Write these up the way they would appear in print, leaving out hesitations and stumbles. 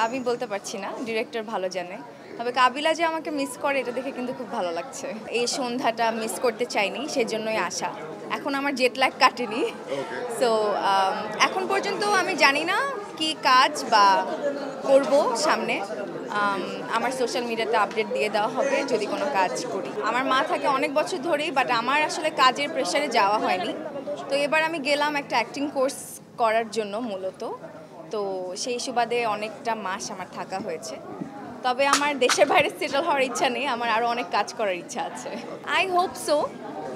আমি বলতে পারছি না, ডিরেক্টর ভালো জানে। তবে কাবিলা যে আমাকে মিস করে এটা দেখে কিন্তু খুব ভালো লাগছে। এই সন্ধ্যাটা মিস করতে চাইনি, সেজন্যই আসা। এখন আমার জেট ল্যাগ কাটেনি, সো এখন পর্যন্ত আমি জানি না কি কাজ বা করব সামনে। আমার সোশ্যাল মিডিয়াতে আপডেট দিয়ে দেওয়া হবে যদি কোনো কাজ করি। আমার মা থাকে অনেক বছর ধরেই, বাট আমার আসলে কাজের প্রেশারে যাওয়া হয়নি। তো এবার আমি গেলাম একটা অ্যাক্টিং কোর্স করার জন্য মূলত। তো সেই সুবাদে অনেকটা মাস আমার থাকা হয়েছে। তবে আমার দেশের বাইরে সেটেল হওয়ার ইচ্ছা নেই, আমার আরও অনেক কাজ করার ইচ্ছা আছে। আই হোপ সো,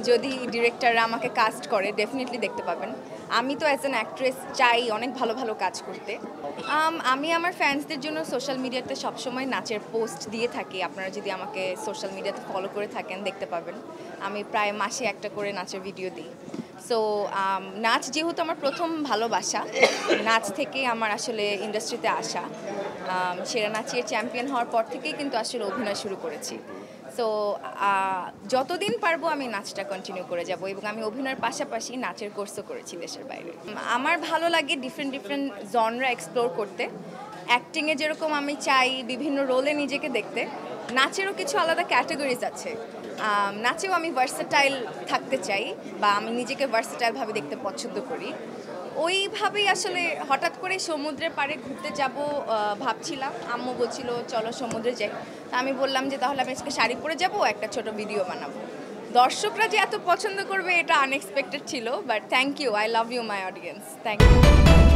যদি ডিরেক্টররা আমাকে কাস্ট করে ডেফিনেটলি দেখতে পাবেন। আমি তো অ্যাজ অ্যান অ্যাক্ট্রেস চাই অনেক ভালো ভালো কাজ করতে। আমি আমার ফ্যান্সদের জন্য সোশ্যাল মিডিয়াতে সবসময় নাচের পোস্ট দিয়ে থাকি। আপনারা যদি আমাকে সোশ্যাল মিডিয়াতে ফলো করে থাকেন দেখতে পাবেন আমি প্রায় মাসে একটা করে নাচের ভিডিও দিই। সো নাচ যেহেতু আমার প্রথম ভালোবাসা, নাচ থেকেই আমার আসলে ইন্ডাস্ট্রিতে আসা। সেরা নাচের চ্যাম্পিয়ন হওয়ার পর থেকেই কিন্তু আসলে অভিনয় শুরু করেছি। সো যতদিন পারবো আমি নাচটা কন্টিনিউ করে যাব, এবং আমি অভিনয়ের পাশাপাশি নাচের কোর্সও করেছি দেশের বাইরে। আমার ভালো লাগে ডিফারেন্ট জনরা এক্সপ্লোর করতে। অ্যাক্টিংয়ে যেরকম আমি চাই বিভিন্ন রোলে নিজেকে দেখতে, নাচেরও কিছু আলাদা ক্যাটাগরিজ আছে। নাচেও আমি ভার্সেটাইল থাকতে চাই, বা আমি নিজেকে ভার্সেটাইলভাবে দেখতে পছন্দ করি। ওইভাবেই আসলে হঠাৎ করে সমুদ্রের পাড়ে ঘুরতে যাব ভাবছিলাম। আম্মু বলছিল চলো সমুদ্রে যাই, তা আমি বললাম যে তাহলে আমি আজকে শাড়ি পরে যাব, একটা ছোট ভিডিও বানাবো। দর্শকরা যে এত পছন্দ করবে এটা আনএক্সপেক্টেড ছিল, but thank you, I love you my audience, thank you.